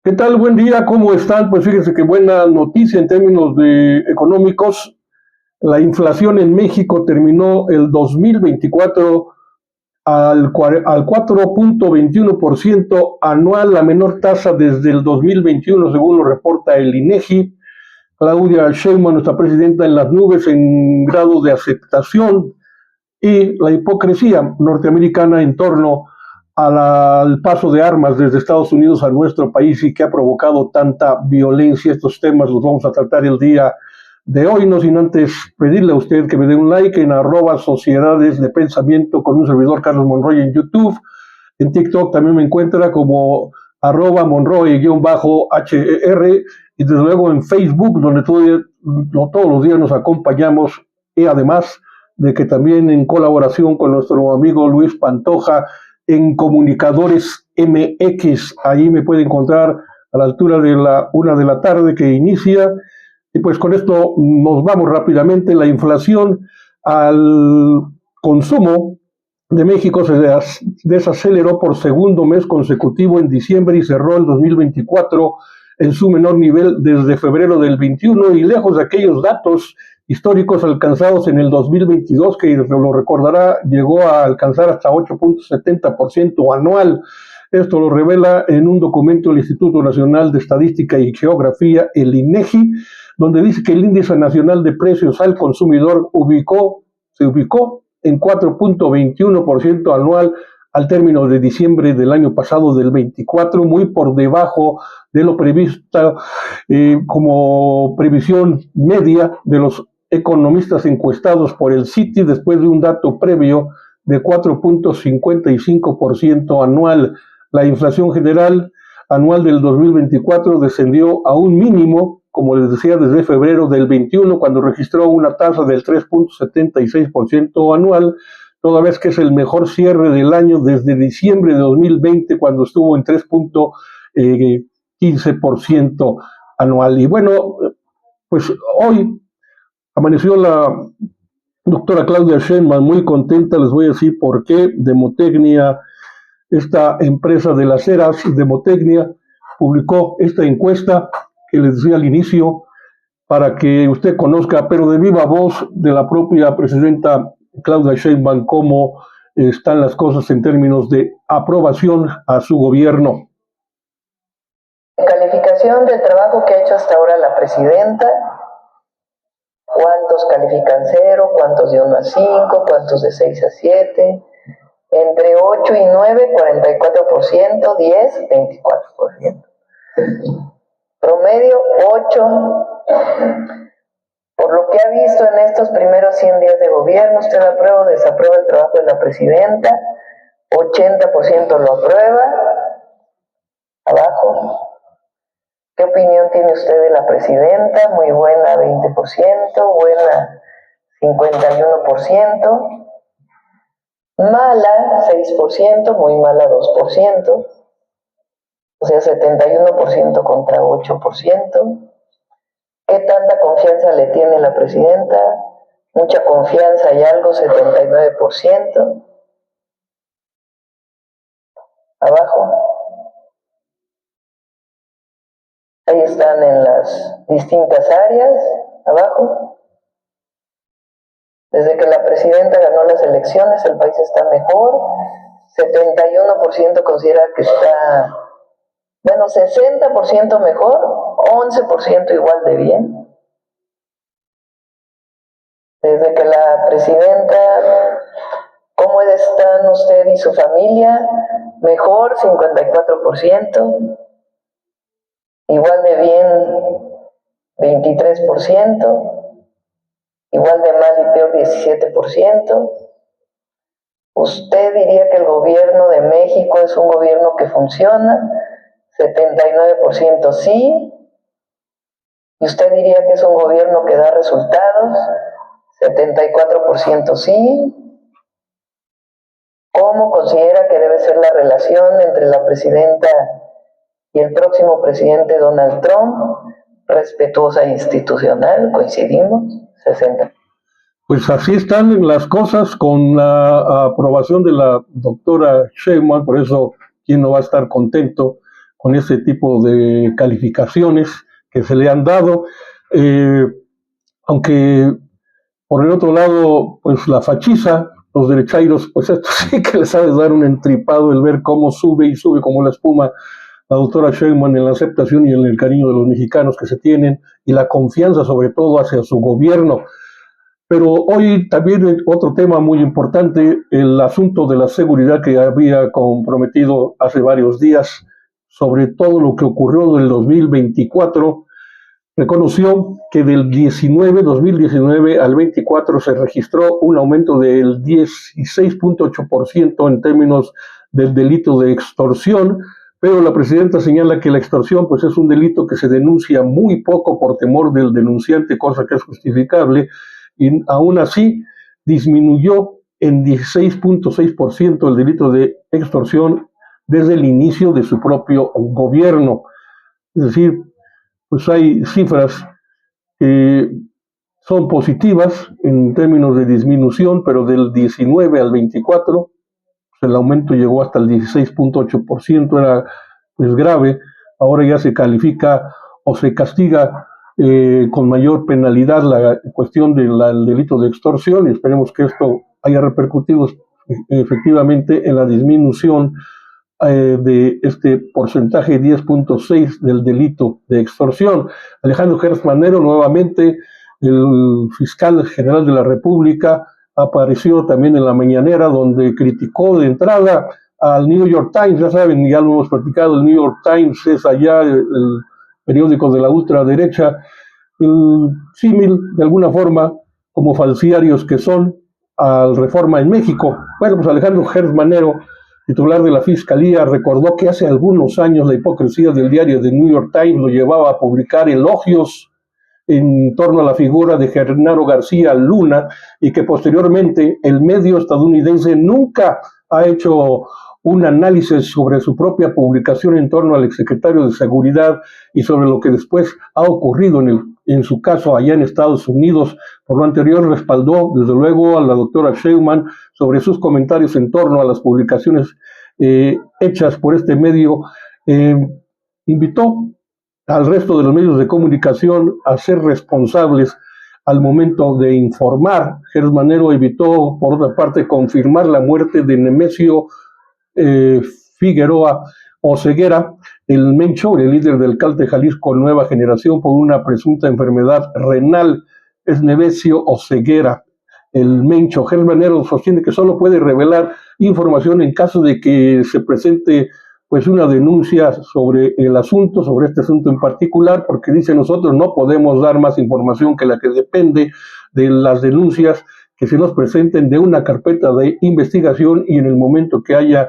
¿Qué tal? Buen día, ¿cómo están? Pues fíjense qué buena noticia en términos económicos. La inflación en México terminó el 2024 al 4.21% anual, la menor tasa desde el 2021, según lo reporta el INEGI. Claudia Sheinbaum, nuestra presidenta, en las nubes en grado de aceptación, y la hipocresía norteamericana en torno al paso de armas desde Estados Unidos a nuestro país y que ha provocado tanta violencia. Estos temas los vamos a tratar el día de hoy, no sin antes pedirle a usted que me dé un like en @sociedades de pensamiento con un servidor Carlos Monroy en YouTube. En TikTok también me encuentra como @Monroy_HER, y desde luego en Facebook, donde todos los días nos acompañamos, y además de que también en colaboración con nuestro amigo Luis Pantoja en Comunicadores MX, ahí me puede encontrar a la altura de la 1 de la tarde que inicia. Y pues con esto nos vamos rápidamente. La inflación al consumo de México se desaceleró por segundo mes consecutivo en diciembre y cerró el 2024 en su menor nivel desde febrero del 21 y lejos de aquellos datos históricos alcanzados en el 2022, que lo recordará, llegó a alcanzar hasta 8.70% anual. Esto lo revela en un documento del Instituto Nacional de Estadística y Geografía, el INEGI, donde dice que el índice nacional de precios al consumidor se ubicó en 4.21% anual al término de diciembre del año pasado, del 24, muy por debajo de lo previsto como previsión media de los economistas encuestados por el Citi, después de un dato previo de 4.55% anual. La inflación general anual del 2024 descendió a un mínimo, como les decía, desde febrero del 21, cuando registró una tasa del 3.76% anual, toda vez que es el mejor cierre del año desde diciembre de 2020, cuando estuvo en 3.15% anual. Y bueno, pues hoy amaneció la doctora Claudia Sheinbaum muy contenta, les voy a decir por qué. Demotecnia, esta empresa de las ceras, Demotecnia, publicó esta encuesta que les decía al inicio, para que usted conozca, pero de viva voz, de la propia presidenta Claudia Sheinbaum, cómo están las cosas en términos de aprobación a su gobierno. Calificación del trabajo que ha hecho hasta ahora la presidenta. ¿Cuántos califican 0? ¿Cuántos de 1 a 5? ¿Cuántos de 6 a 7? Entre 8 y 9, 44%, 10, 24%. Promedio 8. Por lo que ha visto en estos primeros 100 días de gobierno, ¿usted aprueba o desaprueba el trabajo de la presidenta? 80% lo aprueba. Abajo. ¿Qué opinión tiene usted de la presidenta? Muy buena, 20%, buena, 51%, mala, 6%, muy mala, 2%, o sea, 71% contra 8%. ¿Qué tanta confianza le tiene la presidenta? Mucha confianza y algo, 79%. Abajo. Ahí están en las distintas áreas, abajo. Desde que la presidenta ganó las elecciones, el país está mejor. 71% considera que está, 60% mejor, 11% igual de bien. Desde que la presidenta, ¿cómo están usted y su familia? Mejor, 54%. Igual de bien, 23%, igual de mal y peor, 17%. ¿Usted diría que el gobierno de México es un gobierno que funciona? 79% sí. ¿Y usted diría que es un gobierno que da resultados? 74% sí. ¿Cómo considera que debe ser la relación entre la presidenta y el próximo presidente Donald Trump? Respetuosa e institucional, coincidimos, 60. Pues así están las cosas con la aprobación de la doctora Sheinbaum, por eso quién no va a estar contento con ese tipo de calificaciones que se le han dado, aunque por el otro lado, pues la fachiza, los derechairos, pues esto sí que les ha de dar un entripado el ver cómo sube y sube como la espuma la doctora Sheinbaum en la aceptación y en el cariño de los mexicanos que se tienen y la confianza sobre todo hacia su gobierno. Pero hoy también otro tema muy importante, el asunto de la seguridad que había comprometido hace varios días, sobre todo lo que ocurrió del 2024, reconoció que del 2019 al 24 se registró un aumento del 16.8% en términos del delito de extorsión, pero la presidenta señala que la extorsión pues es un delito que se denuncia muy poco por temor del denunciante, cosa que es justificable, y aún así disminuyó en 16.6% el delito de extorsión desde el inicio de su propio gobierno. Es decir, pues hay cifras que son positivas en términos de disminución, pero del 19 al 24 el aumento llegó hasta el 16.8%, era pues grave. Ahora ya se califica o se castiga con mayor penalidad la cuestión del delito de extorsión, y esperemos que esto haya repercutido efectivamente en la disminución de este porcentaje 10.6 del delito de extorsión. Alejandro Gertz Manero, nuevamente, el fiscal general de la República, apareció también en la mañanera, donde criticó de entrada al New York Times. Ya saben, ya lo hemos platicado, el New York Times es allá el periódico de la ultraderecha, el símil de alguna forma como falciarios que son al Reforma en México. Bueno, pues Alejandro Gertz Manero, titular de la Fiscalía, recordó que hace algunos años la hipocresía del diario The New York Times lo llevaba a publicar elogios en torno a la figura de Genaro García Luna, y que posteriormente el medio estadounidense nunca ha hecho un análisis sobre su propia publicación en torno al exsecretario de Seguridad y sobre lo que después ha ocurrido en su caso allá en Estados Unidos. Por lo anterior, respaldó desde luego a la doctora Sheinbaum sobre sus comentarios en torno a las publicaciones hechas por este medio. Invitó al resto de los medios de comunicación a ser responsables al momento de informar. Gertz Manero evitó, por otra parte, confirmar la muerte de Nemesio Figueroa Oseguera, el Mencho, el líder del Cártel Jalisco Nueva Generación, por una presunta enfermedad renal. Es Nemesio Oseguera, el Mencho. Gertz Manero sostiene que solo puede revelar información en caso de que se presente pues una denuncia sobre el asunto, sobre este asunto en particular, porque dice nosotros no podemos dar más información que la que depende de las denuncias que se nos presenten de una carpeta de investigación, y en el momento que haya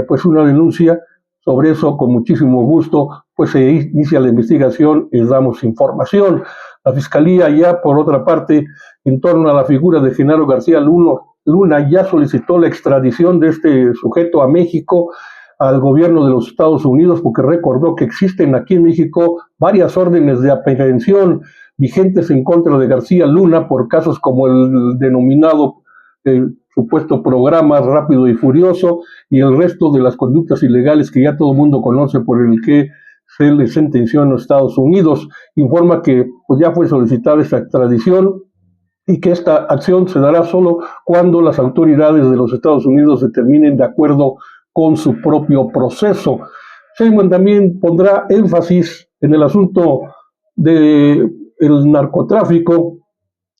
pues una denuncia sobre eso, con muchísimo gusto, pues se inicia la investigación y damos información. La Fiscalía ya, por otra parte, en torno a la figura de Genaro García Luna, ya solicitó la extradición de este sujeto a México, al gobierno de los Estados Unidos, porque recordó que existen aquí en México varias órdenes de aprehensión vigentes en contra de García Luna por casos como el denominado supuesto programa Rápido y Furioso y el resto de las conductas ilegales que ya todo el mundo conoce, por el que se le sentenció en los Estados Unidos. Informa que pues, ya fue solicitada esta extradición y que esta acción se dará solo cuando las autoridades de los Estados Unidos determinen de acuerdo con su propio proceso. Sheinbaum también pondrá énfasis en el asunto del narcotráfico,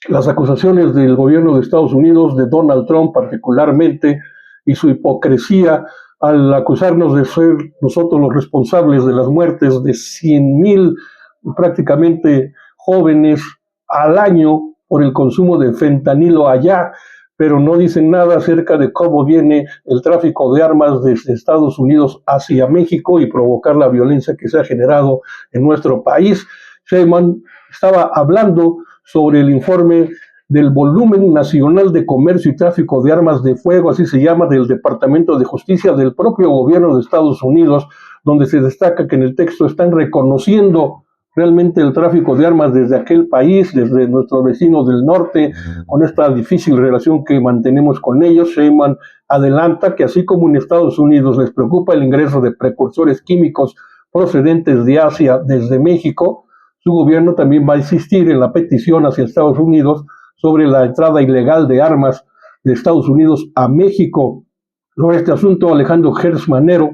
las acusaciones del gobierno de Estados Unidos, de Donald Trump particularmente, y su hipocresía al acusarnos de ser nosotros los responsables de las muertes de 100,000 prácticamente jóvenes al año por el consumo de fentanilo allá, pero no dicen nada acerca de cómo viene el tráfico de armas desde Estados Unidos hacia México y provocar la violencia que se ha generado en nuestro país. Sheinbaum estaba hablando sobre el informe del volumen nacional de comercio y tráfico de armas de fuego, así se llama, del Departamento de Justicia del propio gobierno de Estados Unidos, donde se destaca que en el texto están reconociendo realmente el tráfico de armas desde aquel país, desde nuestros vecinos del norte, con esta difícil relación que mantenemos con ellos. Sheinbaum adelanta que así como en Estados Unidos les preocupa el ingreso de precursores químicos procedentes de Asia desde México. Su gobierno también va a insistir en la petición hacia Estados Unidos sobre la entrada ilegal de armas de Estados Unidos a México. Sobre este asunto, Alejandro Gertz Manero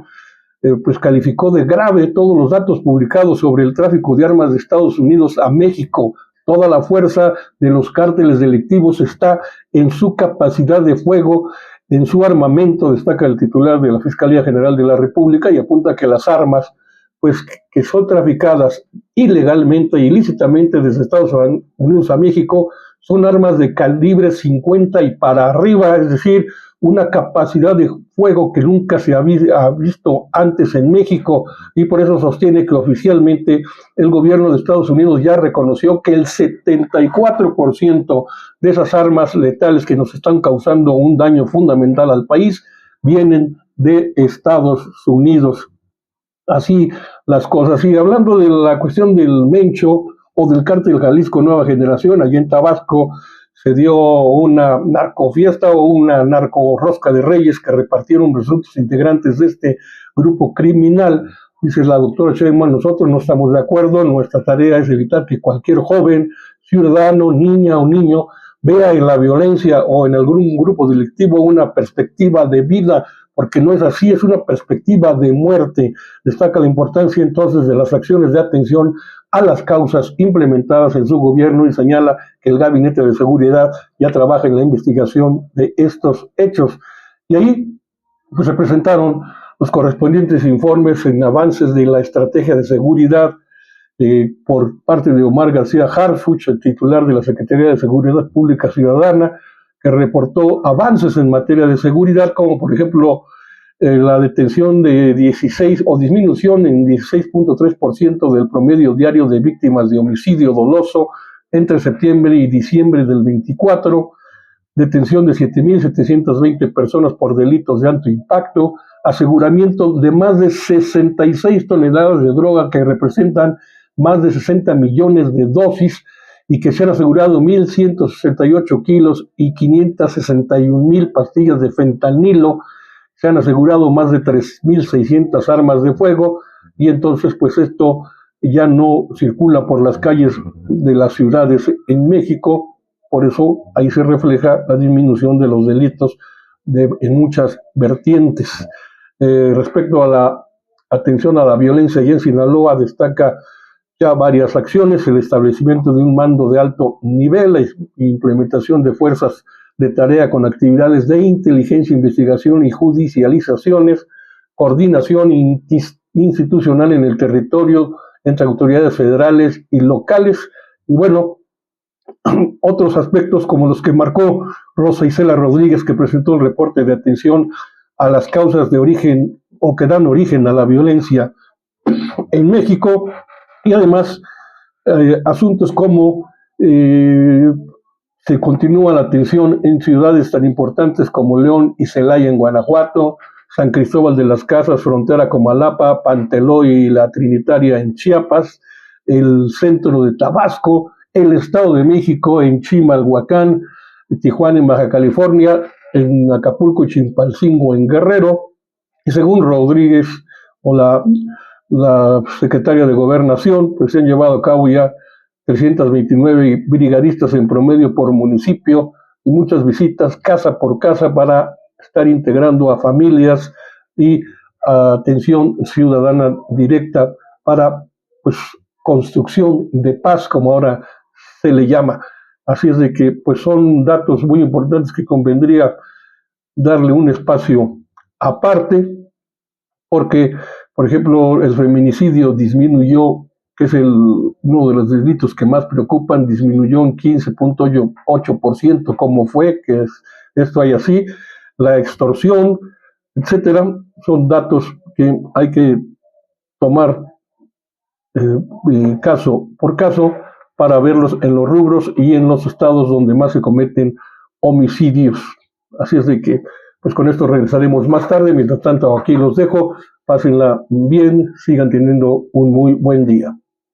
pues calificó de grave todos los datos publicados sobre el tráfico de armas de Estados Unidos a México. Toda la fuerza de los cárteles delictivos está en su capacidad de fuego, en su armamento, destaca el titular de la Fiscalía General de la República, y apunta que las armas pues que son traficadas ilegalmente e ilícitamente desde Estados Unidos a México son armas de calibre 50 y para arriba, es decir, una capacidad de fuego que nunca se ha visto antes en México, y por eso sostiene que oficialmente el gobierno de Estados Unidos ya reconoció que el 74% de esas armas letales que nos están causando un daño fundamental al país vienen de Estados Unidos. Así las cosas. Y hablando de la cuestión del Mencho o del Cártel Jalisco Nueva Generación, allí en Tabasco se dio una narcofiesta o una narcorrosca de reyes que repartieron resultados integrantes de este grupo criminal. Dice la doctora Sheinbaum, nosotros no estamos de acuerdo, nuestra tarea es evitar que cualquier joven, ciudadano, niña o niño vea en la violencia o en algún grupo delictivo una perspectiva de vida, porque no es así, es una perspectiva de muerte. Destaca la importancia entonces de las acciones de atención a las causas implementadas en su gobierno y señala que el Gabinete de Seguridad ya trabaja en la investigación de estos hechos. Y ahí pues, se presentaron los correspondientes informes en avances de la estrategia de seguridad por parte de Omar García Harfuch, el titular de la Secretaría de Seguridad Pública Ciudadana, que reportó avances en materia de seguridad, como por ejemplo la detención de 16 o disminución en 16.3% del promedio diario de víctimas de homicidio doloso entre septiembre y diciembre del 24, detención de 7.720 personas por delitos de alto impacto, aseguramiento de más de 66 toneladas de droga que representan más de 60 millones de dosis y que se han asegurado 1.168 kilos y 561.000 pastillas de fentanilo. Se han asegurado más de 3.600 armas de fuego y entonces pues esto ya no circula por las calles de las ciudades en México. Por eso ahí se refleja la disminución de los delitos en muchas vertientes. Respecto a la atención a la violencia, y en Sinaloa destaca ya varias acciones: el establecimiento de un mando de alto nivel, la implementación de fuerzas de tarea con actividades de inteligencia, investigación y judicializaciones, coordinación institucional en el territorio entre autoridades federales y locales, y bueno, otros aspectos como los que marcó Rosa Isela Rodríguez, que presentó el reporte de atención a las causas de origen o que dan origen a la violencia en México, y además asuntos como se continúa la atención en ciudades tan importantes como León y Celaya en Guanajuato, San Cristóbal de las Casas, frontera con Malapa, Panteló y la Trinitaria en Chiapas, el centro de Tabasco, el Estado de México en Chimalhuacán, Tijuana en Baja California, en Acapulco y Chilpancingo en Guerrero. Y según Rodríguez o la secretaria de Gobernación, pues se han llevado a cabo ya 329 brigadistas en promedio por municipio y muchas visitas casa por casa para estar integrando a familias y atención ciudadana directa para pues construcción de paz, como ahora se le llama. Así es de que pues son datos muy importantes que convendría darle un espacio aparte, porque por ejemplo el feminicidio disminuyó, que es uno de los delitos que más preocupan, disminuyó en 15.8%, como fue que esto hay así, la extorsión, etcétera, son datos que hay que tomar caso por caso para verlos en los rubros y en los estados donde más se cometen homicidios. Así es de que, pues con esto regresaremos más tarde. Mientras tanto, aquí los dejo. Pásenla bien, sigan teniendo un muy buen día.